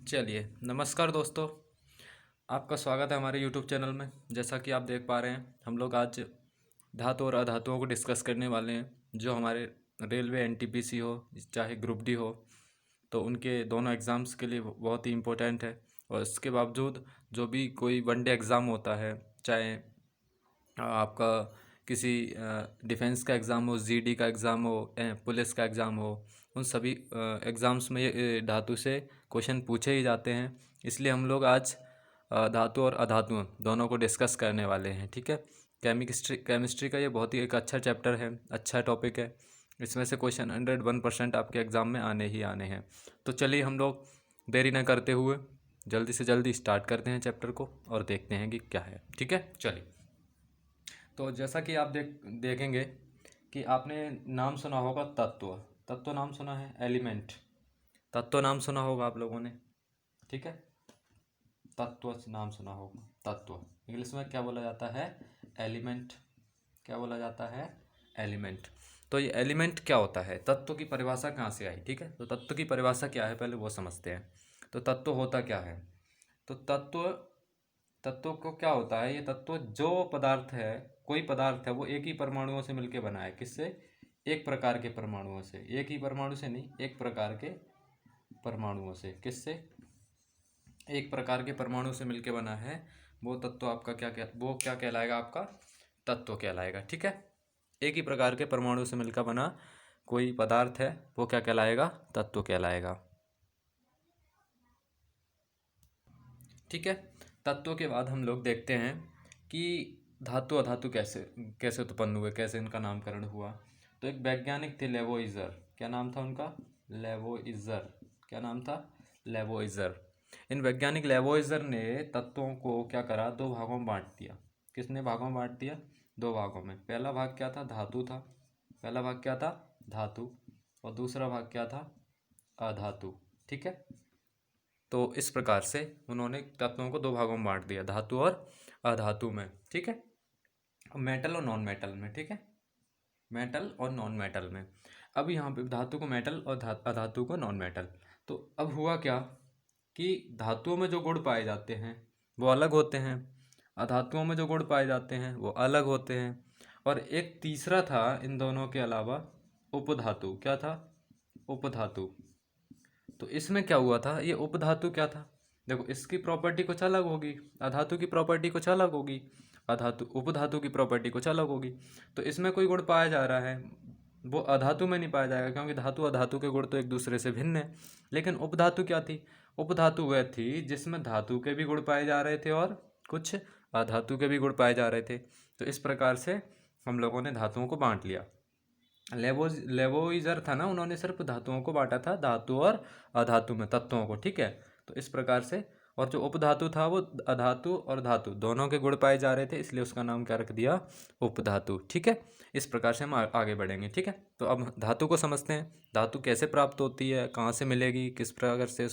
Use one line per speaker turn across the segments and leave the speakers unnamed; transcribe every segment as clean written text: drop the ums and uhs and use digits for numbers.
चलिए, नमस्कार दोस्तों। आपका स्वागत है हमारे यूट्यूब चैनल में। जैसा कि आप देख पा रहे हैं, हम लोग आज धातु और अधातुओं को डिस्कस करने वाले हैं। जो हमारे रेलवे एनटीपीसी हो चाहे ग्रुप डी हो, तो उनके दोनों एग्ज़ाम्स के लिए बहुत ही इम्पोर्टेंट है। और इसके बावजूद जो भी कोई वनडे एग्ज़ाम होता है, चाहे आपका किसी डिफेंस का एग्ज़ाम हो, जीडी का एग्ज़ाम हो, पुलिस का एग्ज़ाम हो, उन सभी एग्ज़ाम्स में ये धातु से क्वेश्चन पूछे ही जाते हैं। इसलिए हम लोग आज धातु और अधातु दोनों को डिस्कस करने वाले हैं। ठीक है, केमिस्ट्री का ये बहुत ही एक अच्छा चैप्टर है, अच्छा टॉपिक है। इसमें से क्वेश्चन 101% आपके एग्ज़ाम में आने ही आने हैं। तो चलिए हम लोग देरी न करते हुए जल्दी से जल्दी स्टार्ट करते हैं चैप्टर को और देखते हैं कि क्या है। ठीक है, चलिए। तो जैसा कि आप देखेंगे कि आपने नाम सुना होगा तत्व। तत्व नाम सुना है, एलिमेंट। तत्व नाम सुना होगा आप लोगों ने। ठीक है, तत्व नाम सुना होगा। तत्व इंग्लिश में क्या बोला जाता है? एलिमेंट। क्या बोला जाता है? एलिमेंट। तो ये एलिमेंट क्या होता है? तत्व की परिभाषा कहाँ से आई? ठीक है, तो तत्व की परिभाषा क्या है पहले वो समझते हैं। तो तत्व होता क्या है? तो तत्व तत्व को क्या होता है? ये तत्व जो पदार्थ है, कोई पदार्थ है, वो एक ही परमाणुओं से मिलकर बना है। किससे? एक प्रकार के परमाणुओं से। एक ही परमाणु से नहीं, एक प्रकार के परमाणुओं से। किससे? एक प्रकार के परमाणु से मिलकर बना है। वो तत्व आपका वो क्या कहलाएगा? आपका तत्व कहलाएगा। ठीक है, एक ही प्रकार के परमाणु से मिलकर बना कोई पदार्थ है, वो क्या कहलाएगा? तत्व कहलाएगा। ठीक है, तत्व के बाद हम लोग देखते हैं कि धातु अधातु कैसे कैसे उत्पन्न हुए, कैसे इनका नामकरण हुआ। तो एक वैज्ञानिक थे, लेवोइजर। क्या नाम था उनका? लेवोइजर। क्या नाम था? लेवोइजर। इन वैज्ञानिक लेवोइजर ने तत्वों को क्या करा? दो भागों में बांट दिया। किसने भागों में बांट दिया? दो भागों में। पहला भाग क्या था? धातु था। पहला भाग क्या था? धातु। और दूसरा भाग क्या था? अधातु। ठीक है, तो इस प्रकार से उन्होंने तत्वों को दो भागों में बांट दिया, धातु और अधातु में। ठीक है, मेटल और नॉन मेटल में। ठीक है, मेटल और नॉन मेटल में। अब यहाँ पे धातु को मेटल और अधातु को नॉन मेटल। तो अब हुआ क्या कि धातुओं में जो गुण पाए जाते हैं वो अलग होते हैं, अधातुओं में जो गुण पाए जाते हैं वो अलग होते हैं। और एक तीसरा था इन दोनों के अलावा, उपधातु। क्या था? उपधातु। तो इसमें क्या हुआ था? ये उपधातु क्या था? देखो, इसकी प्रॉपर्टी कुछ अलग होगी, अधातु की प्रॉपर्टी कुछ अलग होगी, उपधातु की प्रॉपर्टी कुछ अलग होगी। तो इसमें कोई गुण पाया जा रहा है, वो अधातु में नहीं पाया जाएगा, क्योंकि धातु अधातु के गुण तो एक दूसरे से भिन्न है। लेकिन उपधातु क्या थी? उपधातु वह थी जिसमें धातु के भी गुण पाए जा रहे थे और कुछ अधातु के भी गुण पाए जा रहे थे। तो इस प्रकार से हम लोगों ने धातुओं को बांट लिया। लेवोइजर था ना, उन्होंने सिर्फ धातुओं को बांटा था, धातु और अधातु में, तत्वों को। ठीक है, तो इस प्रकार से। और जो उपधातु था वो अधातु और धातु दोनों के गुण पाए जा रहे थे, इसलिए उसका नाम क्या रख दिया? उपधातु। ठीक है, इस प्रकार से हम आगे बढ़ेंगे। ठीक है, तो अब धातु को समझते हैं। धातु कैसे प्राप्त होती है, कहाँ से मिलेगी, किस प्रकार से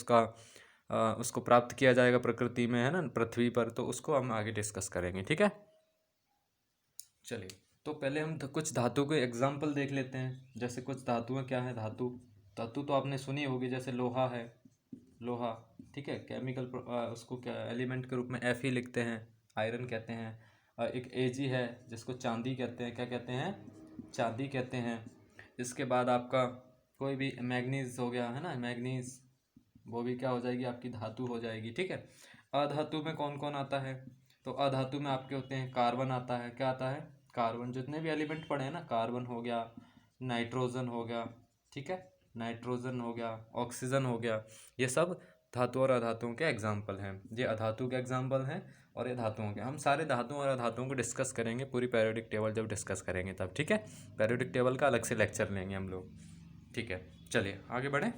उसको प्राप्त किया जाएगा प्रकृति में, है ना, पृथ्वी पर। तो उसको हम आगे डिस्कस करेंगे। ठीक है, चलिए। तो पहले हम कुछ धातु के एग्जाम्पल देख लेते हैं। जैसे कुछ धातुएं क्या है? धातु धातु तो आपने सुनी होगी, जैसे लोहा है, लोहा। ठीक है, केमिकल उसको क्या एलिमेंट के रूप में एफ ही लिखते हैं, आयरन कहते हैं। एक एजी है जिसको चांदी कहते हैं। क्या कहते हैं? चांदी कहते हैं। इसके बाद आपका कोई भी मैग्नीज हो गया, है ना, मैग्नीज, वो भी क्या हो जाएगी? आपकी धातु हो जाएगी। ठीक है, अधातु में कौन कौन आता है? तो अधातु में आपके होते हैं, कार्बन आता है। क्या आता है? कार्बन। जितने भी एलिमेंट पड़े हैं ना, कार्बन हो गया, नाइट्रोजन हो गया, ठीक है, नाइट्रोजन हो गया, ऑक्सीजन हो गया, ये सब धातु और अधातुओं के एग्जाम्पल हैं। ये अधातु के एग्जाम्पल हैं और ये धातुओं के। हम सारे धातुओं और अधातुओं को डिस्कस करेंगे पूरी पीरियोडिक टेबल जब डिस्कस करेंगे तब। ठीक है, पीरियोडिक टेबल का अलग से लेक्चर लेंगे हम लोग। ठीक है, चलिए आगे बढ़ें।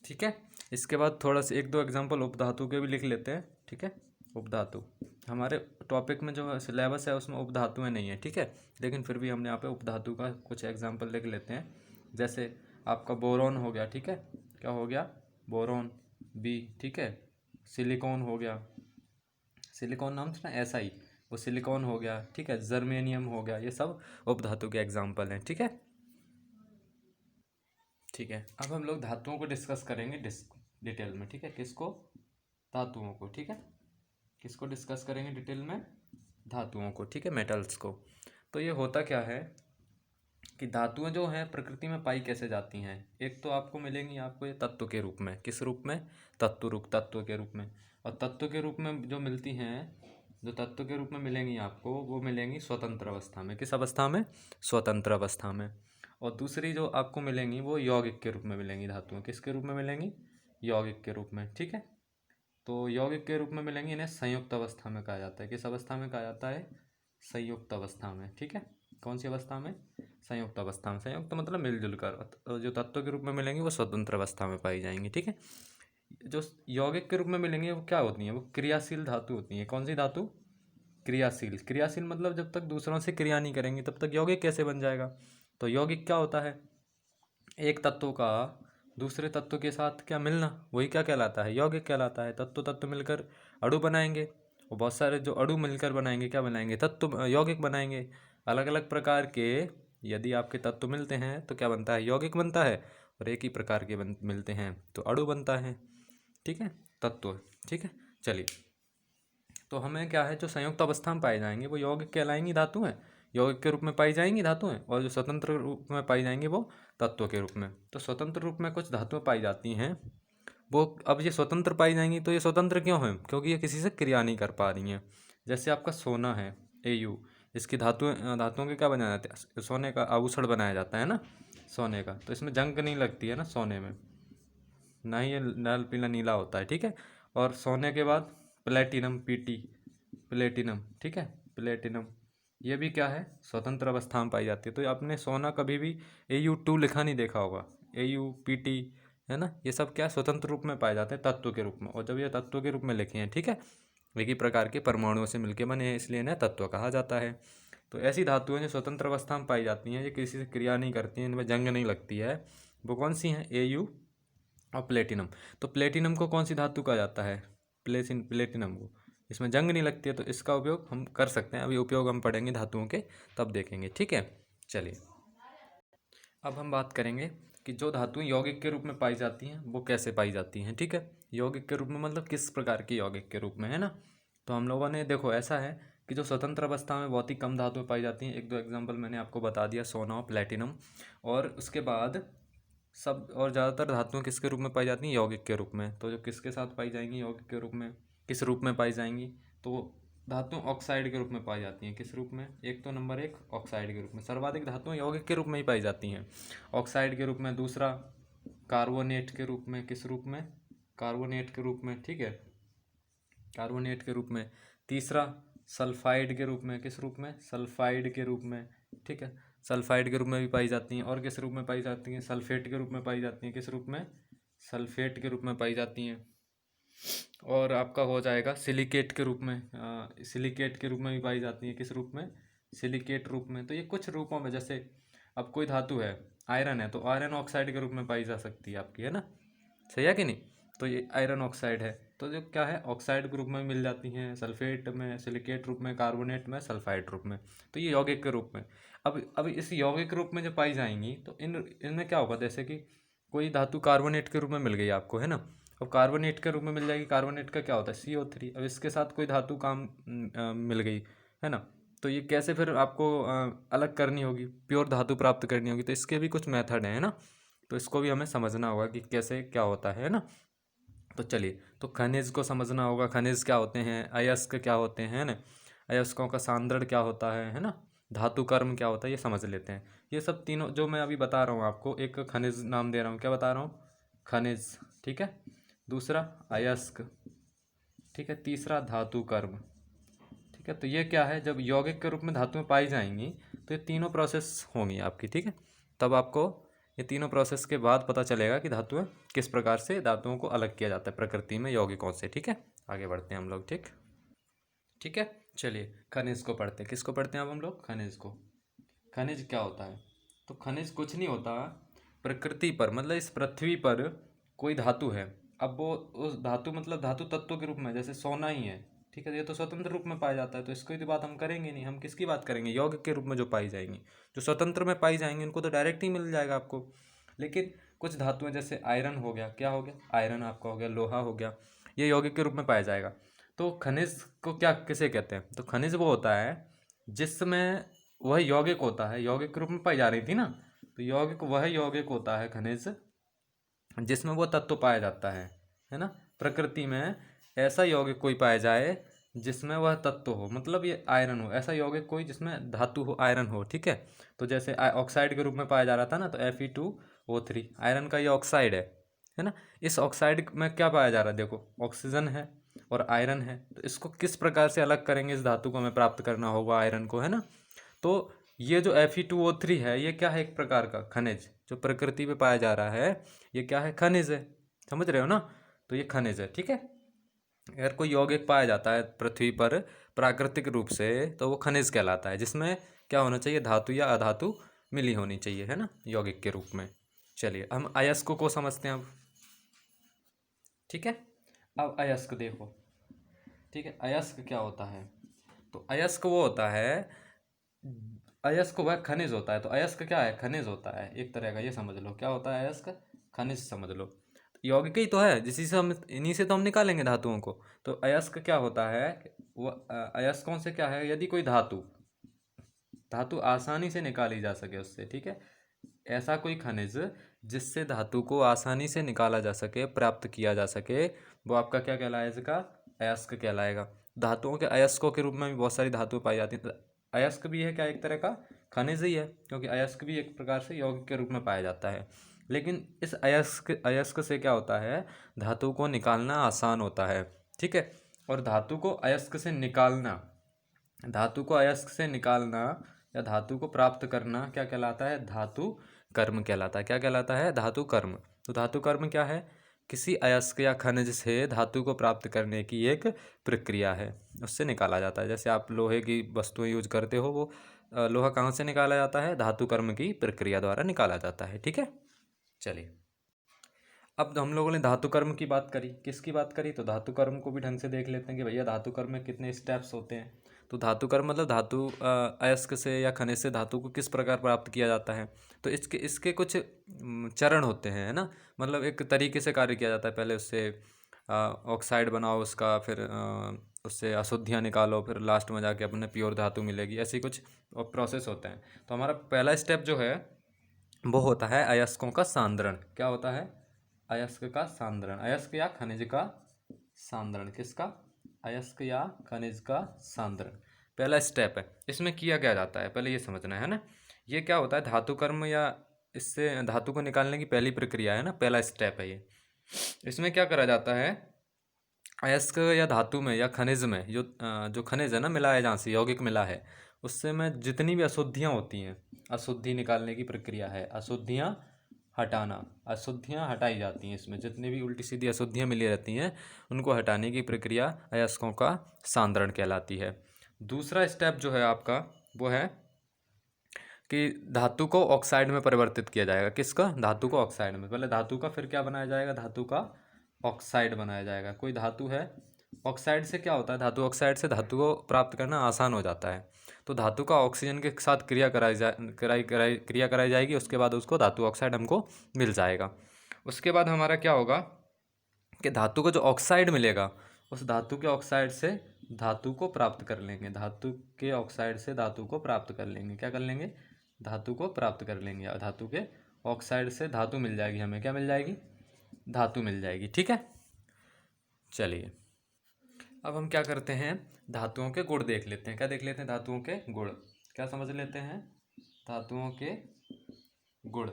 ठीक है, इसके बाद थोड़ा सा एक दो एग्जांपल उपधातु के भी लिख लेते हैं। ठीक है, उपधातु हमारे टॉपिक में जो सिलेबस है उसमें उपधातुएं नहीं है। ठीक है, लेकिन फिर भी हमने यहाँ पे उपधातु का कुछ एग्जांपल लिख लेते हैं। जैसे आपका बोरोन हो गया। ठीक है, क्या हो गया? Boron, B. ठीक है, सिलिकॉन हो गया, सिलिकॉन नाम था ना, ऐसा ही, वो सिलिकॉन हो गया। ठीक है, जर्मेनियम हो गया, ये सब उपधातु के एग्जाम्पल हैं। ठीक है, ठीक है, अब हम लोग धातुओं को डिस्कस करेंगे डिटेल में, ठीक है। किसको? धातुओं को, ठीक है। किसको डिस्कस करेंगे डिटेल में? धातुओं को, ठीक है, मेटल्स को। तो ये होता क्या है कि धातुएं जो हैं प्रकृति में पाई कैसे जाती हैं। एक तो आपको मिलेंगी आपको ये तत्व के रूप में। किस रूप में? तत्व के रूप में। और तत्व के रूप में जो मिलती हैं, जो तत्व के रूप में मिलेंगी आपको, वो मिलेंगी स्वतंत्र अवस्था में। किस अवस्था में? स्वतंत्र अवस्था में। और दूसरी जो आपको मिलेंगी वो यौगिक के रूप में मिलेंगी धातुएं। किसके रूप में मिलेंगी? यौगिक के रूप में, ठीक है। तो यौगिक के रूप में मिलेंगी, इन्हें संयुक्त अवस्था में कहा जाता है। किस अवस्था में कहा जाता है? संयुक्त अवस्था में, ठीक है। कौन सी अवस्था में? संयुक्त अवस्था में। संयुक्त मतलब मिलजुल कर। और जो तत्व के रूप में मिलेंगी वो स्वतंत्र अवस्था में पाई जाएंगी, ठीक है। जो यौगिक के रूप में मिलेंगे वो क्या होती हैं? वो क्रियाशील धातु होती हैं। कौन सी धातु? क्रियाशील। क्रियाशील मतलब जब तक दूसरों से क्रिया नहीं करेंगी तब तक यौगिक कैसे बन जाएगा? तो यौगिक क्या होता है? एक तत्व का दूसरे तत्व के साथ क्या मिलना, वही क्या कहलाता है? यौगिक कहलाता है। तत्व तत्व मिलकर अणु बनाएंगे, और बहुत सारे जो अणु मिलकर बनाएंगे क्या बनाएंगे? तत्व, यौगिक बनाएंगे। अलग अलग प्रकार के यदि आपके तत्व मिलते हैं तो क्या बनता है? यौगिक बनता है। और एक ही प्रकार के मिलते हैं तो अणु बनता है, ठीक है, तत्व, ठीक है। चलिए, तो हमें क्या है, जो संयुक्त अवस्था में पाए जाएंगे वो यौगिक कहलाएंगी धातुएं, यौगिक के रूप में पाई जाएंगी धातुएं। और जो स्वतंत्र रूप में पाई जाएंगी वो तत्व के रूप में। तो स्वतंत्र रूप में कुछ धातुएं पाई जाती हैं वो, अब ये स्वतंत्र पाई जाएंगी तो ये स्वतंत्र क्यों है? क्योंकि ये किसी से क्रिया नहीं कर पा रही हैं। जैसे आपका सोना है, Au, इसकी धातुओं के क्या बनाया जाता है? सोने का आभूषण बनाया जाता है ना, सोने का। तो इसमें जंग नहीं लगती है ना सोने में, ना ही ये लाल पीला नीला होता है, ठीक है। और सोने के बाद प्लेटिनम, Pt, प्लेटिनम, ठीक है, प्लेटिनम, ये भी क्या है? स्वतंत्र अवस्था में पाई जाती है। तो आपने सोना कभी भी Au2 लिखा नहीं देखा होगा, Au, Pt, है ना, ये सब क्या स्वतंत्र रूप में पाए जाते हैं तत्व के रूप में। और जब ये तत्व के रूप में लिखे हैं, ठीक है, एक ही प्रकार के परमाणुओं से मिलके बने हैं, इसलिए इन्हें तत्व कहा जाता है। तो ऐसी धातुएं जो स्वतंत्र अवस्था में पाई जाती हैं, ये किसी से क्रिया नहीं करती हैं, इनमें जंग नहीं लगती है, वो कौन सी हैं? Au और प्लेटिनम। तो प्लेटिनम को कौन सी धातु कहा जाता है? प्लेटिनम को। इसमें जंग नहीं लगती है तो इसका उपयोग हम कर सकते हैं। अभी उपयोग हम पढ़ेंगे धातुओं के तब देखेंगे, ठीक है। चलिए, अब हम बात करेंगे कि जो धातुएं यौगिक के रूप में पाई जाती हैं वो कैसे पाई जाती हैं, ठीक है। यौगिक के रूप में मतलब किस प्रकार की यौगिक के रूप में, है ना। तो हम लोगों ने देखो, ऐसा है कि जो स्वतंत्र अवस्था में बहुत ही कम धातुएं पाई जाती हैं, एक दो एग्जाम्पल मैंने आपको बता दिया, सोना और प्लेटिनम। और उसके बाद सब और ज़्यादातर धातुएं किसके रूप में पाई जाती हैं? यौगिक के रूप में। तो जो किसके साथ पाई जाएंगी यौगिक के रूप में, किस रूप में पाई जाएंगी? तो धातुएं ऑक्साइड के रूप में पाई जाती हैं। किस रूप में? एक तो नंबर एक ऑक्साइड के रूप में। सर्वाधिक धातुएं यौगिक के रूप में ही पाई जाती हैं, ऑक्साइड के रूप में। दूसरा कार्बोनेट के रूप में। किस रूप में? कार्बोनेट के रूप में, ठीक है, कार्बोनेट के रूप में। तीसरा सल्फाइड के रूप में। किस रूप में? सल्फाइड के रूप में, ठीक है, सल्फाइड के रूप में भी पाई जाती हैं। और किस रूप में पाई जाती हैं? सल्फेट के रूप में पाई जाती हैं। किस रूप में? सल्फेट के रूप में पाई जाती हैं। और आपका हो जाएगा सिलिकेट के रूप में, सिलिकेट के रूप में भी पाई जाती हैं। किस रूप में? सिलिकेट रूप में। तो ये कुछ रूपों में, जैसे अब कोई धातु है, आयरन है, तो आयरन ऑक्साइड के रूप में पाई जा सकती है आपकी, है ना, सही है कि नहीं। तो ये आयरन ऑक्साइड है, तो जो क्या है, ऑक्साइड के रूप में मिल जाती हैं, सल्फेट में, सिलिकेट रूप में, कार्बोनेट में, सल्फाइड रूप में। तो ये यौगिक के रूप में। अब इस यौगिक रूप में जो पाई जाएंगी तो इनमें क्या होगा, जैसे कि कोई धातु कार्बोनेट के रूप में मिल गई आपको, है ना। अब कार्बोनेट के रूप में मिल जाएगी, कार्बोनेट का क्या होता है? CO3। अब इसके साथ कोई धातु मिल गई, है ना, तो ये कैसे फिर आपको अलग करनी होगी, प्योर धातु प्राप्त करनी होगी। तो इसके भी कुछ मेथड है ना, तो इसको भी हमें समझना होगा कि कैसे क्या होता है ना। तो चलिए, तो खनिज को समझना होगा, खनिज क्या होते हैं, अयस्क क्या होते हैं ना, अयस्कों का सांद्रण क्या होता है ना, धातु कर्म क्या होता है, ये समझ लेते हैं। ये सब तीनों जो मैं अभी बता रहा हूँ आपको, एक खनिज नाम दे रहा हूँ, क्या बता रहा हूँ? खनिज, ठीक है। दूसरा अयस्क, ठीक है। तीसरा धातु कर्म, ठीक है। तो ये क्या है, जब यौगिक के रूप में धातुएं पाई जाएंगी तो ये तीनों प्रोसेस होंगी आपकी, ठीक है। तब आपको ये तीनों प्रोसेस के बाद पता चलेगा कि धातुएं किस प्रकार से, धातुओं को अलग किया जाता है प्रकृति में यौगिकों से, ठीक है। आगे बढ़ते हैं हम लोग, ठीक, ठीक है। चलिए, खनिज को पढ़ते हैं। किसको पढ़ते हैं अब हम लोग? खनिज को। खनिज क्या होता है? तो खनिज कुछ नहीं होता, प्रकृति पर मतलब इस पृथ्वी पर कोई धातु है। अब वो उस धातु मतलब धातु तत्व के रूप में, जैसे सोना ही है, ठीक है, ये तो स्वतंत्र रूप में पाया जाता है, तो इसकी तो बात हम करेंगे नहीं। हम किसकी बात करेंगे? यौगिक के रूप में जो पाई जाएंगी, जो स्वतंत्र में पाई जाएंगी उनको तो डायरेक्ट ही मिल जाएगा आपको। लेकिन कुछ धातुएं जैसे आयरन हो गया, क्या हो गया, आयरन आपका हो गया, लोहा हो गया, ये यौगिक के रूप में पाया जाएगा। तो खनिज को क्या किसे कहते हैं, तो खनिज वो होता है जिसमें वह यौगिक होता है, यौगिक के रूप में पाई जा रही थी ना, तो यौगिक वह यौगिक होता है खनिज जिसमें वो तत्व पाया जाता है ना। प्रकृति में ऐसा यौगिक कोई पाया जाए जिसमें वह तत्व हो, मतलब ये आयरन हो, ऐसा यौगिक कोई जिसमें धातु हो, आयरन हो, ठीक है। तो जैसे ऑक्साइड के रूप में पाया जा रहा था ना, तो Fe2O3 आयरन का ये ऑक्साइड है ना। इस ऑक्साइड में क्या पाया जा रहा है, देखो ऑक्सीजन है और आयरन है, तो इसको किस प्रकार से अलग करेंगे, इस धातु को हमें प्राप्त करना होगा आयरन को, है ना। तो ये जो Fe2O3 है, ये क्या है, एक प्रकार का खनिज जो प्रकृति में पाया जा रहा है, ये क्या है, खनिज है, समझ रहे हो ना। तो ये खनिज है, ठीक है। अगर कोई यौगिक पाया जाता है पृथ्वी पर प्राकृतिक रूप से, तो वो खनिज कहलाता है, जिसमें क्या होना चाहिए, धातु या अधातु मिली होनी चाहिए, है ना, यौगिक के रूप में। चलिए हम अयस्क को समझते हैं अब, ठीक है। अब अयस्क देखो, ठीक है, अयस्क क्या होता है, तो अयस्क वो होता है, अयस्क वह खनिज होता है। तो अयस्क क्या है, खनिज होता है एक तरह का, ये समझ लो क्या होता है अयस्क, खनिज समझ लो। यौगिक ही तो है, जिसी से हम, इन्हीं से तो हम निकालेंगे धातुओं को। तो अयस्क क्या होता है, वो अयस्कों से क्या है, यदि कोई धातु धातु आसानी से निकाली जा सके उससे, ठीक है, ऐसा कोई खनिज जिससे धातु को आसानी से निकाला जा सके, प्राप्त किया जा सके, वो आपका क्या कहलाएगा, अयस्क कहलाएगा। धातुओं के अयस्कों के रूप में भी बहुत सारी धातुएं पाई जाती हैं। अयस्क भी है क्या, एक तरह का खनिज ही है, क्योंकि अयस्क भी एक प्रकार से यौगिक के रूप में पाया जाता है। लेकिन इस अयस्क से क्या होता है, धातु को निकालना आसान होता है, ठीक है। और धातु को अयस्क से निकालना, धातु को अयस्क से निकालना या धातु को प्राप्त करना क्या कहलाता है, धातु कर्म कहलाता है। क्या कहलाता है, धातु कर्म। तो धातु कर्म क्या है, किसी अयस्क या खनिज से धातु को प्राप्त करने की एक प्रक्रिया है, उससे निकाला जाता है। जैसे आप लोहे की वस्तुएं यूज करते हो, वो लोहा कहाँ से निकाला जाता है, धातु कर्म की प्रक्रिया द्वारा निकाला जाता है, ठीक है। चलिए अब हम लोगों ने धातु कर्म की बात करी, किसकी बात करी, तो धातु कर्म को भी ढंग से देख लेते हैं कि भैया धातु कर्म में कितने स्टेप्स होते हैं। तो धातु कर्म मतलब धातु अयस्क से या खनिज से धातु को किस प्रकार प्राप्त किया जाता है। तो इसके इसके कुछ चरण होते हैं, है ना, मतलब एक तरीके से कार्य किया जाता है। पहले उससे ऑक्साइड बनाओ उसका, फिर उससे अशुद्धियाँ निकालो, फिर लास्ट में जाके अपने प्योर धातु मिलेगी, ऐसी कुछ प्रोसेस होते हैं। तो हमारा पहला स्टेप जो है वो होता है अयस्कों का सांद्रण। क्या होता है, अयस्क का सांद्रण, अयस्क या खनिज का सांद्रण, किसका, अयस्क या खनिज का सांद्रण पहला स्टेप है। इसमें किया क्या जाता है, पहले ये समझना है ना। ये क्या होता है, धातु कर्म या इससे धातु को निकालने की पहली प्रक्रिया है ना, पहला स्टेप है ये। इसमें क्या करा जाता है, अयस्क या धातु में या खनिज में जो खनिज है ना मिला है, जहाँ से यौगिक मिला है, उससे में जितनी भी अशुद्धियाँ होती हैं, अशुद्धि निकालने की प्रक्रिया है, अशुद्धियाँ हटाना, अशुद्धियाँ हटाई जाती हैं। इसमें जितनी भी उल्टी सीधी अशुद्धियाँ मिली रहती हैं, उनको हटाने की प्रक्रिया अयस्कों का सांद्रण कहलाती है। दूसरा स्टेप जो है आपका वो है कि धातु को ऑक्साइड में परिवर्तित किया जाएगा। किसका, धातु को ऑक्साइड में, पहले धातु का फिर क्या बनाया जाएगा, धातु का ऑक्साइड बनाया जाएगा। कोई धातु है, ऑक्साइड से क्या होता है, धातु ऑक्साइड से धातु को प्राप्त करना आसान हो जाता है। तो धातु का ऑक्सीजन के साथ क्रिया कराई जाएगी, उसके बाद उसको धातु ऑक्साइड हमको मिल जाएगा। उसके बाद हमारा क्या होगा कि धातु को जो ऑक्साइड मिलेगा, उस धातु के ऑक्साइड से धातु को प्राप्त कर लेंगे, धातु के ऑक्साइड से धातु को प्राप्त कर लेंगे। क्या कर लेंगे, धातु को प्राप्त कर लेंगे। धातु के ऑक्साइड से धातु मिल जाएगी, हमें क्या मिल जाएगी, धातु मिल जाएगी, ठीक है। चलिए अब हम क्या करते हैं, धातुओं के गुण देख लेते हैं। क्या देख लेते हैं, धातुओं के गुण, क्या समझ लेते हैं, धातुओं के गुण,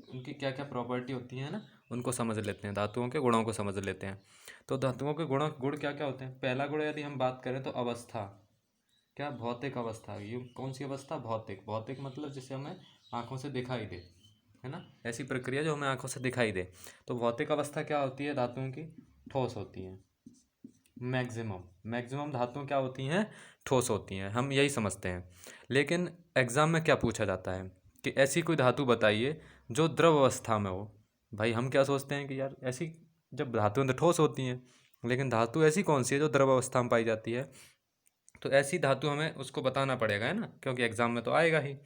उनकी क्या क्या प्रॉपर्टी होती है ना, उनको समझ लेते हैं, धातुओं के गुणों को समझ लेते हैं। तो धातुओं के गुण क्या क्या होते हैं। पहला गुण यदि हम बात करें तो अवस्था, क्या, भौतिक अवस्था। ये कौन सी अवस्था, भौतिक, भौतिक मतलब जिसे हमें आँखों से दिखाई दे, है ना, ऐसी प्रक्रिया जो हमें आँखों से दिखाई दे। तो भौतिक अवस्था क्या होती है, धातुओं की ठोस होती हैं। मैक्सिमम धातुएं क्या होती हैं, ठोस होती हैं, हम यही समझते हैं। लेकिन एग्ज़ाम में क्या पूछा जाता है कि ऐसी कोई धातु बताइए जो द्रव अवस्था में हो। भाई हम क्या सोचते हैं कि यार ऐसी, जब धातुएं तो ठोस होती हैं, लेकिन धातु ऐसी कौन सी है जो द्रव अवस्था में पाई जाती है। तो ऐसी धातु हमें उसको बताना पड़ेगा, है ना, क्योंकि एग्ज़ाम में तो आएगा ही।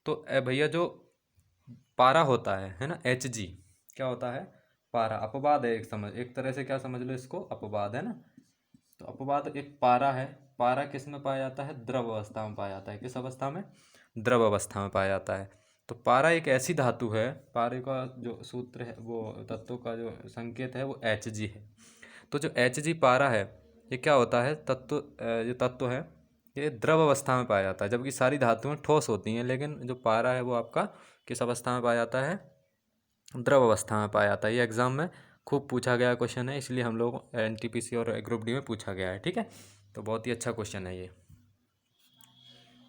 तो भैया जो पारा होता है ना, Hg। क्या होता है? पारा। अपवाद है एक तरह से क्या समझ लो इसको, अपवाद है ना। तो अपवाद एक पारा है। पारा किस में पाया जाता है? द्रव अवस्था में पाया जाता है। किस अवस्था में? द्रव अवस्था में पाया जाता है। तो पारा एक ऐसी धातु है, पारे का जो सूत्र है, वो तत्व का जो संकेत है वो Hg है। तो जो Hg पारा है, ये क्या होता है? ये तत्व है, ये द्रव अवस्था में पाया जाता है, जबकि सारी धातुएं ठोस होती हैं। लेकिन जो पारा है वो आपका किस अवस्था में पाया जाता है? द्रव अवस्था में पाया जाता है। ये एग्जाम में खूब पूछा गया क्वेश्चन है, इसलिए हम लोग एनटीपीसी और ग्रुप डी में पूछा गया है। ठीक है, तो बहुत ही अच्छा क्वेश्चन है ये।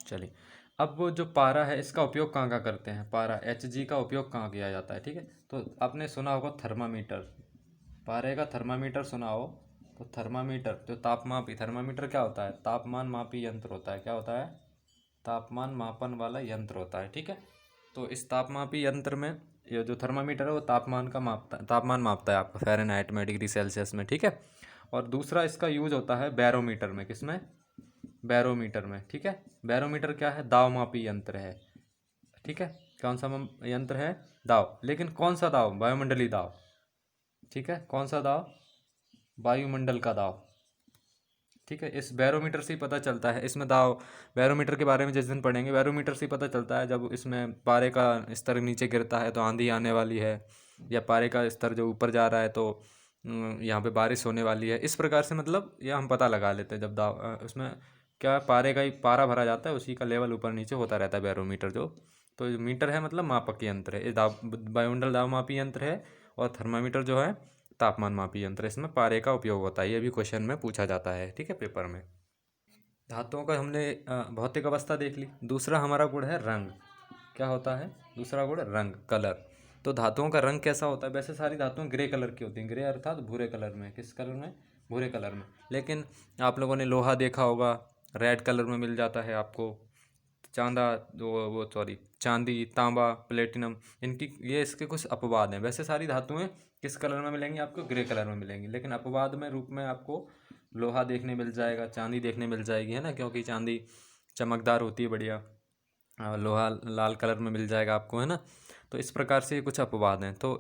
चलिए, अब वो जो पारा है इसका उपयोग कहाँ कहाँ करते हैं? पारा Hg का उपयोग कहाँ किया जाता है? ठीक है, तो आपने सुना होगा थर्मामीटर, पारे का थर्मामीटर सुना हो। तो थर्मामीटर जो तापमापी, थर्मामीटर क्या होता है? तापमान मापी यंत्र होता है। क्या होता है? तापमान मापन वाला यंत्र होता है। ठीक है, तो इस तापमापी यंत्र में ये जो थर्मामीटर है वो तापमान मापता है आपका फ़ारेनहाइट में, डिग्री सेल्सियस में। ठीक है, और दूसरा इसका यूज होता है बैरोमीटर में। किसमें? बैरोमीटर में। ठीक है, बैरोमीटर क्या है? दावमापी यंत्र है। ठीक है, कौन सा यंत्र है? दाव। लेकिन कौन सा दाव? वायुमंडलीय दाव। ठीक है, कौन सा दाव? वायुमंडल का दाव। ठीक है, इस बैरोमीटर से ही पता चलता है। इसमें दाव, बैरोमीटर के बारे में जिस दिन पढ़ेंगे, बैरोमीटर से ही पता चलता है। जब इसमें पारे का स्तर नीचे गिरता है तो आंधी आने वाली है, या पारे का स्तर जो ऊपर जा रहा है तो यहाँ पे बारिश होने वाली है। इस प्रकार से मतलब यह हम पता लगा लेते हैं। जब दाव उसमें क्या, पारे का ही पारा भरा जाता है, उसी का लेवल ऊपर नीचे होता रहता है बैरोमीटर जो। तो मीटर है मतलब मापक यंत्र है। ये वायुमंडल दाव मापी यंत्र है, और थर्मामीटर जो है तापमान मापी यंत्र। इसमें पारे का उपयोग होता है। ये भी क्वेश्चन में पूछा जाता है। ठीक है, पेपर में। धातुओं का हमने भौतिक अवस्था देख ली। दूसरा हमारा गुण है रंग। क्या होता है दूसरा गुण? रंग, कलर। तो धातुओं का रंग कैसा होता है? वैसे सारी धातुएं ग्रे कलर की होती हैं। ग्रे अर्थात भूरे कलर में। किस कलर में? भूरे कलर में। लेकिन आप लोगों ने लोहा देखा होगा, रेड कलर में मिल जाता है आपको। चांदा, वो सॉरी, चांदी, तांबा, प्लेटिनम, इनकी ये इसके कुछ अपवाद हैं। वैसे सारी धातुएं किस कलर में मिलेंगी आपको? ग्रे कलर में मिलेंगी। लेकिन अपवाद में रूप में आपको लोहा देखने मिल जाएगा, चांदी देखने मिल जाएगी, है ना, क्योंकि चांदी चमकदार होती है बढ़िया। लोहा लाल कलर में मिल जाएगा आपको, है ना। तो इस प्रकार से ये कुछ अपवाद हैं। तो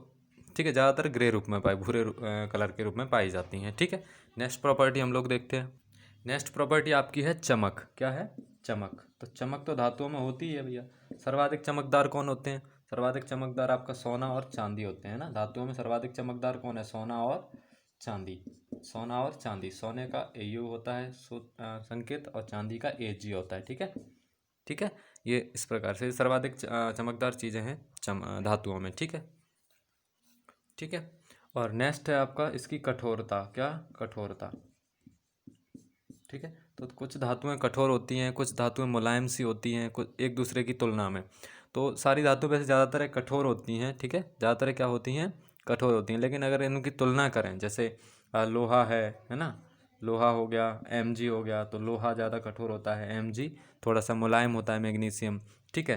ठीक है, ज़्यादातर ग्रे रूप में भूरे कलर के रूप में पाई जाती हैं। ठीक है, नेक्स्ट प्रॉपर्टी हम लोग देखते हैं। नेक्स्ट प्रॉपर्टी आपकी है चमक। क्या है? चमक। तो चमक तो धातुओं में होती ही है भैया। सर्वाधिक चमकदार कौन होते हैं? सर्वाधिक चमकदार आपका सोना और चांदी होते हैं ना। धातुओं में सर्वाधिक चमकदार कौन है? सोना और चांदी। सोना और चांदी। सोने का Au होता है संकेत, और चांदी का Ag होता है। ठीक है, ठीक है, ये इस प्रकार से सर्वाधिक चमकदार चीज़ें हैं धातुओं में। ठीक है, ठीक है। और नेक्स्ट है आपका इसकी कठोरता। क्या? कठोरता। ठीक है, तो कुछ धातुएं कठोर होती हैं, कुछ धातुएं मुलायम सी होती हैं, कुछ एक दूसरे की तुलना में। तो सारी धातुएं वैसे ज़्यादातर कठोर होती हैं। ठीक है, ज़्यादातर क्या होती हैं? कठोर होती हैं। लेकिन अगर इनकी तुलना करें, जैसे लोहा है ना, लोहा हो गया, Mg हो गया, तो लोहा ज़्यादा कठोर होता है, Mg थोड़ा सा मुलायम होता है, मैग्नीशियम। ठीक है,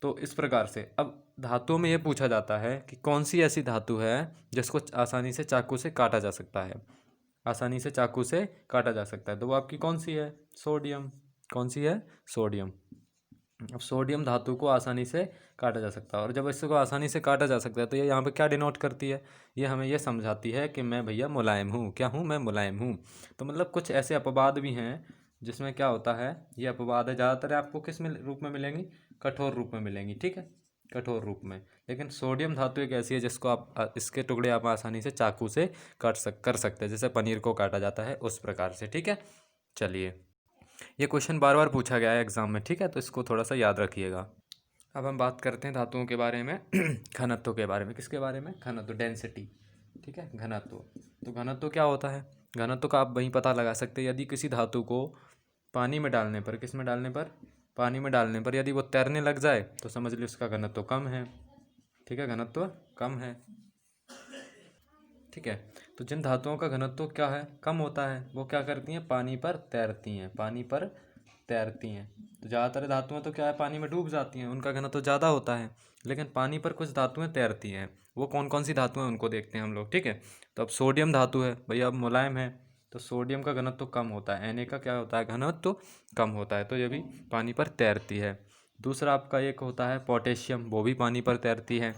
तो इस प्रकार से अब धातुओं में ये पूछा जाता है कि कौन सी ऐसी धातु है जिसको आसानी से चाकू से काटा जा सकता है। आसानी से चाकू से काटा जा सकता है, तो वो आपकी कौन सी है? सोडियम। कौन सी है? सोडियम। अब सोडियम धातु को आसानी से काटा जा सकता है, और जब इसको आसानी से काटा जा सकता है तो ये यहाँ पे क्या डिनोट करती है? ये हमें ये समझाती है कि मैं भैया मुलायम हूँ। क्या हूँ? मैं मुलायम हूँ। तो मतलब कुछ ऐसे अपवाद भी हैं जिसमें क्या होता है, ये अपवाद है ज़्यादातर आपको किस में रूप में मिलेंगी? कठोर रूप में मिलेंगी। ठीक है, कठोर रूप में। लेकिन सोडियम धातु एक ऐसी है जिसको आप इसके टुकड़े आप आसानी से चाकू से कर सकते हैं, जैसे पनीर को काटा जाता है उस प्रकार से। ठीक है, चलिए, ये क्वेश्चन बार बार पूछा गया है एग्जाम में। ठीक है, तो इसको थोड़ा सा याद रखिएगा। अब हम बात करते हैं धातुओं के बारे में घनत्व के बारे में। किसके बारे में? घनत्व, डेंसिटी। ठीक है, घनत्व। तो घनत्व क्या होता है? घनत्व का आप वहीं पता लगा सकते हैं। यदि किसी धातु को पानी में डालने पर, किस में डालने पर? पानी में डालने पर यदि वो तैरने लग जाए तो समझ लो उसका घनत्व कम है। ठीक है, घनत्व कम है। ठीक है, तो जिन धातुओं का घनत्व क्या है? कम होता है, वो क्या करती हैं? पानी पर तैरती हैं। पानी पर तैरती हैं। तो ज़्यादातर धातुएं तो क्या है? पानी में डूब जाती हैं, उनका घनत्व ज़्यादा होता है। लेकिन पानी पर कुछ धातुएं तैरती हैं। वो कौन कौन सी धातुएं, उनको देखते हैं हम लोग। ठीक है, तो अब सोडियम धातु है भैया, अब मुलायम है, तो सोडियम का घनत्व कम होता है। Na का क्या होता है? घनत्व कम होता है, तो ये भी पानी पर तैरती है। दूसरा आपका एक होता है पोटेशियम, वो भी पानी पर तैरती है,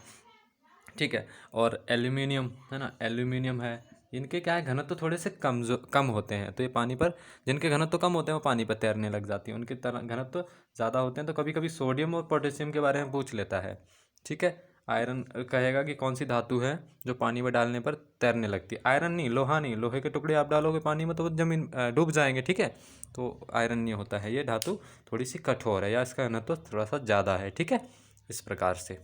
ठीक है। और एल्यूमिनियम है ना, एल्यूमिनियम है, इनके क्या है घनत्व तो थोड़े से कम होते हैं, तो ये पानी पर, जिनके घनत्व तो कम होते हैं वो पानी पर तैरने लग जाती हैं, उनके घनत्व तो ज़्यादा होते हैं। तो कभी कभी सोडियम और पोटेशियम के बारे में पूछ लेता है, ठीक है। आयरन कहेगा कि कौन सी धातु है जो पानी में डालने पर तैरने लगती है। आयरन नहीं, लोहा नहीं, लोहे के टुकड़े आप डालोगे पानी में तो वो जमीन डूब जाएंगे, ठीक है। तो आयरन नहीं होता है, ये धातु थोड़ी सी कठोर है या इसका घनत्व थोड़ा सा ज़्यादा है, ठीक है, इस प्रकार से।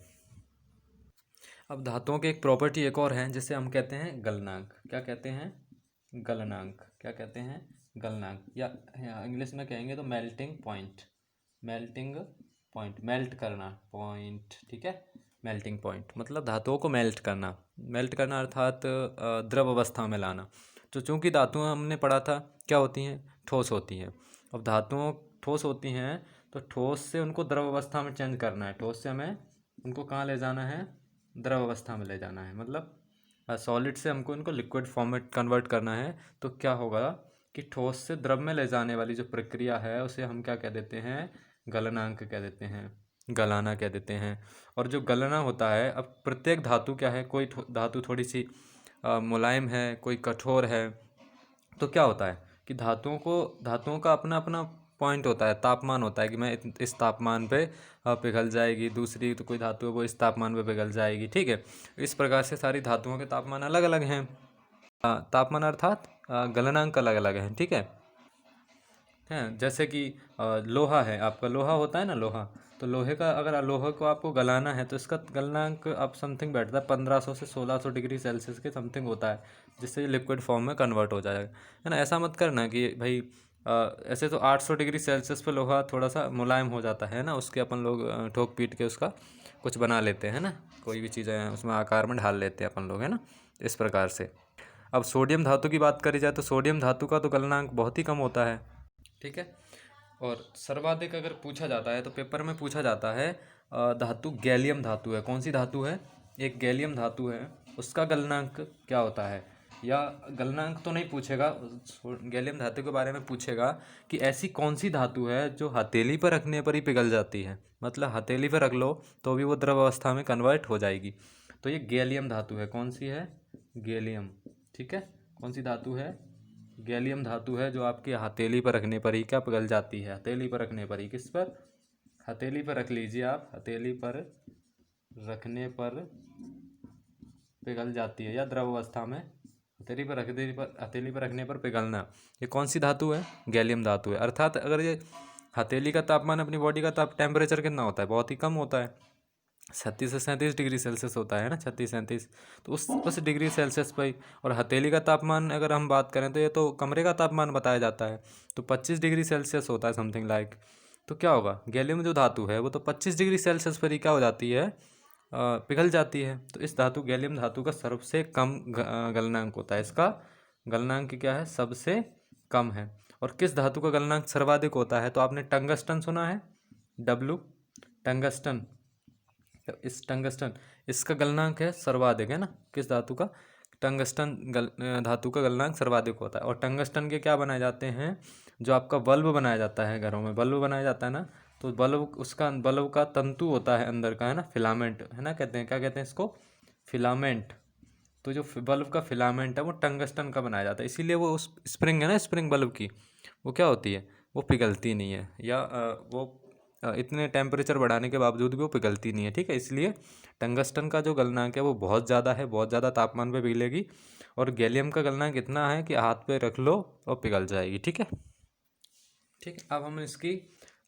अब धातुओं की एक प्रॉपर्टी एक और है जिसे हम कहते हैं गलनांक। क्या कहते हैं? गलनांक। क्या कहते हैं? गलनांक, या इंग्लिश में कहेंगे तो melting point. Melting point, melt करना पॉइंट, ठीक है। मेल्टिंग पॉइंट मतलब धातुओं को मेल्ट करना। मेल्ट करना अर्थात द्रव अवस्था में लाना। तो चूंकि धातुएं हमने पढ़ा था क्या होती हैं? ठोस होती हैं। अब धातुओं ठोस होती हैं तो ठोस से उनको द्रव अवस्था में चेंज करना है। ठोस से हमें उनको कहाँ ले जाना है? द्रव अवस्था में ले जाना है, मतलब सॉलिड से हमको इनको लिक्विड फॉर्म में कन्वर्ट करना है। तो क्या होगा कि ठोस से द्रव में ले जाने वाली जो प्रक्रिया है उसे हम क्या कह देते हैं? गलनांक कह देते हैं, गलाना कह देते हैं। और जो गलना होता है, अब प्रत्येक धातु क्या है, कोई धातु थोड़ी सी मुलायम है, कोई कठोर है। तो क्या होता है कि धातुओं का अपना अपना पॉइंट होता है, तापमान होता है कि मैं इस तापमान पे पिघल जाएगी। दूसरी तो कोई धातु है वो इस तापमान पे पिघल जाएगी, ठीक है। इस प्रकार से सारी धातुओं के तापमान अलग अलग हैं। तापमान अर्थात गलनांक अलग अलग हैं, ठीक है। जैसे कि लोहा है, आपका लोहा होता है ना, लोहा, तो लोहे का अगर लोहे को आपको गलाना है तो इसका गलनांक अब समथिंग बैठता है 1500 से 1600 डिग्री सेल्सियस के समथिंग होता है, जिससे ये लिक्विड फॉर्म में कन्वर्ट हो जाएगा, है ना। ऐसा मत करना कि भाई ऐसे तो 800 डिग्री सेल्सियस पे लोहा थोड़ा सा मुलायम हो जाता है ना, उसके अपन लोग ठोक पीट के उसका कुछ बना लेते हैं ना, कोई भी चीज़ें उसमें आकार में ढाल लेते हैं अपन लोग, है ना, इस प्रकार से। अब सोडियम धातु की बात करी जाए तो सोडियम धातु का तो गलनांक बहुत ही कम होता है, ठीक है। और सर्वाधिक अगर पूछा जाता है तो पेपर में पूछा जाता है धातु गैलियम धातु है। कौन सी धातु है? एक गैलियम धातु है, उसका गलनांक क्या होता है? या गलनांक तो नहीं पूछेगा, गैलियम धातु के बारे में पूछेगा कि ऐसी कौन सी धातु है जो हथेली पर रखने पर ही पिघल जाती है, मतलब हथेली पर रख लो तो भी वो द्रव अवस्था में कन्वर्ट हो जाएगी। तो ये गैलियम धातु है। कौन सी है? गैलियम, ठीक है। कौन सी धातु है? गैलियम धातु है, जो आपकी हथेली पर रखने पर ही क्या पिघल जाती है? हथेली पर रखने पर ही। किस पर? हथेली पर रख लीजिए आप, हथेली पर रखने पर पिघल जाती है, या द्रव अवस्था में हथेली पर रखने पर पिघलना। ये कौन सी धातु है? गैलियम धातु है। अर्थात अगर ये हथेली का तापमान अपनी बॉडी का टेम्परेचर कितना होता है? बहुत ही कम होता है, 36 से 37 डिग्री सेल्सियस होता है ना, 36-37। तो उस डिग्री सेल्सियस पर, और हथेली का तापमान अगर हम बात करें तो ये तो कमरे का तापमान बताया जाता है, तो 25 डिग्री सेल्सियस होता है समथिंग लाइक। तो क्या होगा? गैलियम जो धातु है वो तो 25 डिग्री सेल्सियस पर ही क्या हो जाती है? पिघल जाती है। तो इस धातु गैलियम धातु का सबसे कम गलनांक होता है। इसका गलनांक क्या है? सबसे कम है। और किस धातु का गलनांक सर्वाधिक होता है? तो आपने टंगस्टन सुना है, डब्लू, टंगस्टन। इस टंगस्टन, इसका गलनांक है सर्वाधिक, है ना। किस धातु का? टंगस्टन धातु का गलनांक सर्वाधिक होता है। और टंगस्टन के क्या बनाए जाते हैं? जो आपका बल्ब बनाया जाता है, घरों में बल्ब बनाया जाता है ना, तो बल्ब का तंतु होता है अंदर का, है ना, फिलामेंट, है ना, कहते हैं, क्या कहते हैं इसको? फिलामेंट। तो जो बल्ब का फिलामेंट है वो टंगस्टन का बनाया जाता है, इसीलिए वो उस स्प्रिंग है ना, स्प्रिंग बल्ब की, वो क्या होती है? वो पिघलती नहीं है, या वो इतने टेम्परेचर बढ़ाने के बावजूद भी वो पिघलती नहीं है, ठीक है। इसलिए टंगस्टन का जो गलनांक है वो बहुत ज़्यादा है, बहुत ज़्यादा तापमान पे पिघलेगी। और गैलियम का गलनांक इतना है कि हाथ पे रख लो और पिघल जाएगी, ठीक है। ठीक है, अब हम इसकी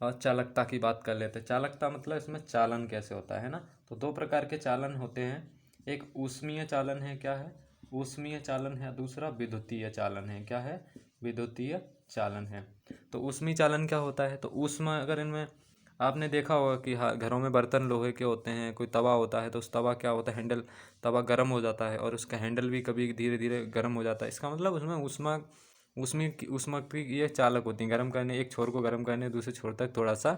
चालकता की बात कर लेते हैं। चालकता मतलब इसमें चालन कैसे होता है ना। तो दो प्रकार के चालन होते हैं, एक ऊष्मीय चालन है, क्या है? ऊष्मीय चालन है। दूसरा विद्युतीय चालन है, क्या है? विद्युतीय चालन है। तो ऊष्मीय चालन क्या होता है? तो ऊष्मा, अगर इनमें आपने देखा होगा कि हाँ, घरों में बर्तन लोहे के होते हैं, कोई तवा होता है तो उस तवा क्या होता है? हैंडल, तवा गर्म हो जाता है और उसका हैंडल भी कभी धीरे धीरे गर्म हो जाता है। इसका मतलब उसमें ऊष्मा की ये चालक होती हैं, गर्म करने, एक छोर को गर्म करने दूसरे छोर तक थोड़ा सा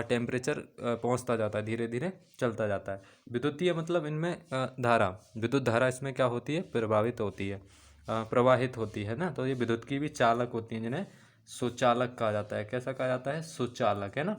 टेम्परेचर पहुंचता जाता है, धीरे धीरे चलता जाता है। विद्युतीय मतलब इनमें धारा, विद्युत धारा इसमें क्या होती है? प्रभावित होती है, प्रवाहित होती है ना। तो ये विद्युत की भी चालक होती हैं, जिन्हें सुचालक कहा जाता है। कैसा कहा जाता है? सुचालक, है ना।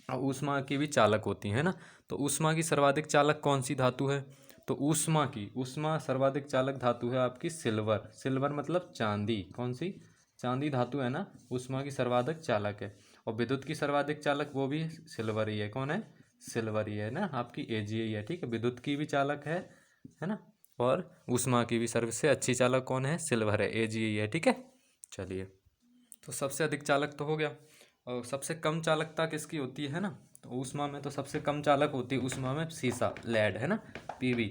और ऊष्मा की भी चालक होती है ना। तो ऊष्मा की सर्वाधिक चालक कौन सी धातु है? तो ऊष्मा सर्वाधिक चालक धातु है आपकी सिल्वर। सिल्वर मतलब चांदी। कौन सी? चांदी धातु है ना, ऊष्मा की सर्वाधिक चालक है। और विद्युत की सर्वाधिक चालक वो भी सिल्वर ही है। कौन है? सिल्वर ही है ना, आपकी एजी ही है। ठीक है, विद्युत की भी चालक है ना, और ऊष्मा की भी सबसे अच्छी चालक कौन है? सिल्वर है, एजी ही है। ठीक है, चलिए, तो सबसे अधिक चालक तो हो गया। और सबसे कम चालकता किसकी होती है ना? तो ऊष्मा में तो सबसे कम चालक होती है ऊष्मा में सीसा, लेड है ना, पीबी।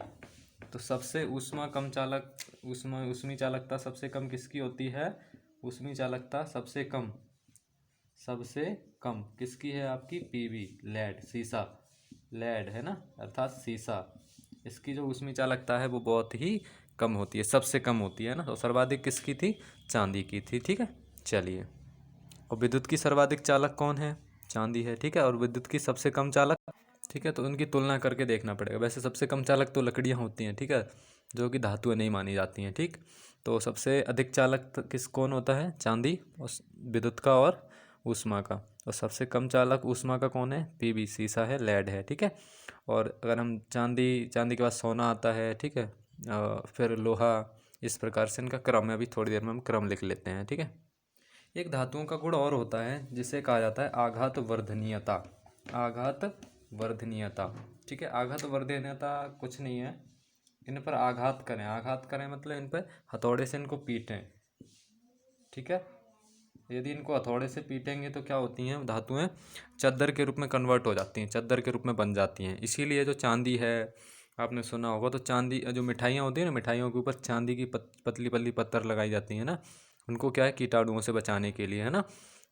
तो सबसे ऊष्मी चालकता सबसे कम किसकी होती है? ऊष्मी चालकता सबसे कम किसकी है? आपकी पीबी, लेड, सीसा, लेड है ना, अर्थात सीसा। इसकी जो ऊष्मी चालकता है वो बहुत ही कम होती है, सबसे कम होती है ना। तो सर्वाधिक किसकी थी? चांदी की थी। ठीक है, चलिए। और विद्युत की सर्वाधिक चालक कौन है? चांदी है। ठीक है, और विद्युत की सबसे कम चालक, ठीक है, तो उनकी तुलना करके देखना पड़ेगा। वैसे सबसे कम चालक तो लकड़ियाँ होती हैं, ठीक है, जो कि धातुएं नहीं मानी जाती हैं। ठीक, तो सबसे अधिक चालक कौन होता है? चांदी, और विद्युत का और ऊष्मा का। और सबसे कम चालक ऊष्मा का कौन है? पीबी, सीसा है, लेड है। ठीक है, और अगर हम चांदी के बाद सोना आता है, ठीक है, फिर लोहा, इस प्रकार से इनका क्रम है। अभी थोड़ी देर में हम क्रम लिख लेते हैं। ठीक है, एक धातुओं का गुण और होता है जिसे कहा जाता है आघात वर्धनीयता। आघात वर्धनीयता, ठीक है, आघात वर्धनीयता कुछ नहीं है, इन पर आघात करें मतलब इन पर हथौड़े से इनको पीटें। ठीक है, यदि इनको हथौड़े से पीटेंगे तो क्या होती हैं धातुएं? चद्दर के रूप में कन्वर्ट हो जाती हैं, चद्दर के रूप में बन जाती हैं। इसीलिए जो चांदी है, आपने सुना होगा, तो चांदी जो मिठाइयाँ होती हैं ना, मिठाइयों के ऊपर चांदी की पतली पतली पत्थर लगाई जाती हैं ना, उनको क्या है? कीटाणुओं से बचाने के लिए, है ना।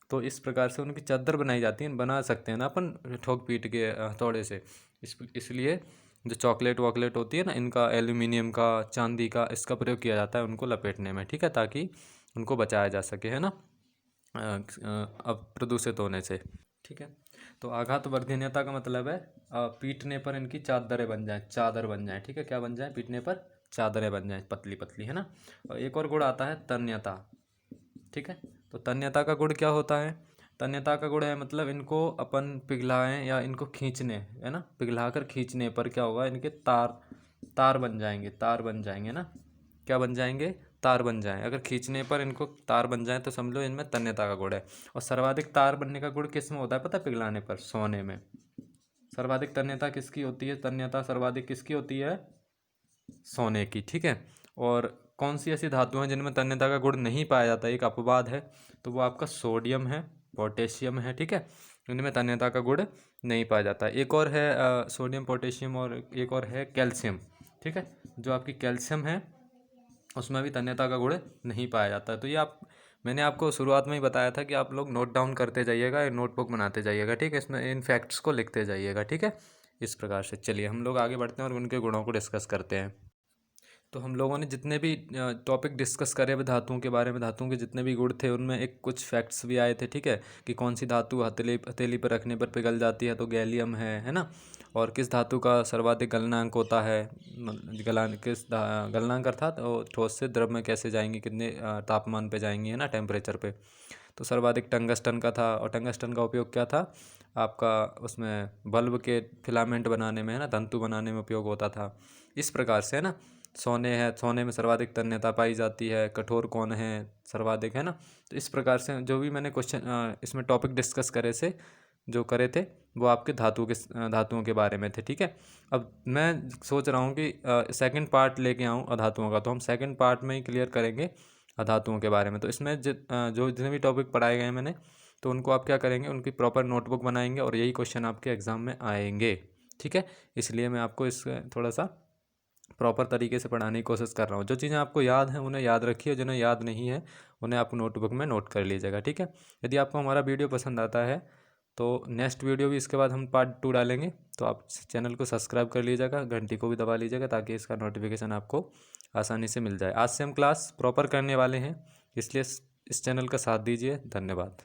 तो इस प्रकार से उनकी चादर बनाई जाती है, बना सकते हैं ना अपन ठोक पीट के हथौड़े से। इसलिए जो चॉकलेट वॉकलेट होती है ना, इनका एल्यूमिनियम का, चांदी का, इसका प्रयोग किया जाता है उनको लपेटने में। ठीक है, ताकि उनको बचाया जा सके, है ना, अब प्रदूषित होने से। ठीक है, तो आघात वर्धनीयता का मतलब है पीटने पर इनकी चादरें बन जाएं, चादर बन जाएं। ठीक है, क्या बन जाएं? पीटने पर चादरें बन जाएं, पतली पतली, है ना। और एक और गुण आता है तन्यता। ठीक है, तो तन्यता का गुण क्या होता है? तन्यता का गुण है मतलब इनको अपन पिघलाएं या इनको खींचने, है ना, पिघलाकर खींचने पर क्या होगा? इनके तार बन जाएंगे ना। क्या बन जाएंगे? तार बन जाएं। अगर खींचने पर इनको तार बन जाए तो समझ लो इनमें तन्यता का गुण है। और सर्वाधिक तार बनने का गुण किस में होता है पता है? पिघलाने पर, सोने में। सर्वाधिक तन्यता किसकी होती है? तन्यता सर्वाधिक किसकी होती है? सोने की। ठीक है, और कौन सी ऐसी धातु हैं जिनमें तन्यता का गुण नहीं पाया जाता? एक अपवाद है, तो वो आपका सोडियम है, पोटेशियम है। ठीक है, इनमें तन्यता का गुण नहीं पाया जाता। एक और है सोडियम, पोटेशियम, और एक और है कैल्शियम। ठीक है, जो आपकी कैल्शियम है उसमें भी तन्यता का गुण नहीं पाया जाता है। तो ये मैंने आपको शुरुआत में ही बताया था कि आप लोग नोट डाउन करते जाइएगा, नोटबुक बनाते जाइएगा। ठीक है, इसमें इन फैक्ट्स को लिखते जाइएगा। ठीक है, इस प्रकार से चलिए हम लोग आगे बढ़ते हैं और उनके गुणों को डिस्कस करते हैं। तो हम लोगों ने जितने भी टॉपिक डिस्कस करे हुए धातुओं के बारे में, धातुओं के जितने भी गुण थे, उनमें एक कुछ फैक्ट्स भी आए थे। ठीक है, कि कौन सी धातु हथेली पर रखने पर पिघल जाती है, तो गैलियम है ना। और किस धातु का सर्वाधिक गलनांक होता है, गलनांक अर्थात वो ठोस से द्रव में कैसे जाएंगी, कितने तापमान पे जाएंगी, है ना, टेम्परेचर पे। तो सर्वाधिक टंगस्टन का था, और टंगस्टन का उपयोग क्या था आपका? उसमें बल्ब के फिलामेंट बनाने में, है ना, तंतु बनाने में उपयोग होता था। इस प्रकार से, है ना। सोने में सर्वाधिक तन्यता पाई जाती है। कठोर कौन है सर्वाधिक, है ना। तो इस प्रकार से जो भी मैंने क्वेश्चन इसमें टॉपिक डिस्कस करे थे वो आपके धातुओं के बारे में थे। ठीक है, अब मैं सोच रहा हूँ कि सेकंड पार्ट लेके आऊँ अधातुओं का, तो हम सेकंड पार्ट में ही क्लियर करेंगे अधातुओं के बारे में। तो इसमें जो जितने भी टॉपिक पढ़ाए गए हैं मैंने, तो उनको आप क्या करेंगे? उनकी प्रॉपर नोटबुक बनाएंगे और यही क्वेश्चन आपके एग्ज़ाम में आएंगे। ठीक है, इसलिए मैं आपको इस थोड़ा सा प्रॉपर तरीके से पढ़ाने की कोशिश कर रहा हूँ। जो चीज़ें आपको याद हैं उन्हें याद रखिए, जिन्हें याद नहीं है उन्हें आप नोटबुक में नोट कर लीजिएगा। ठीक है, यदि आपको हमारा वीडियो पसंद आता है तो नेक्स्ट वीडियो भी इसके बाद हम पार्ट 2 डालेंगे, तो आप चैनल को सब्सक्राइब कर लीजिएगा, घंटी को भी दबा लीजिएगा, ताकि इसका नोटिफिकेशन आपको आसानी से मिल जाए। आज से हम क्लास प्रॉपर करने वाले हैं, इसलिए इस चैनल का साथ दीजिए। धन्यवाद।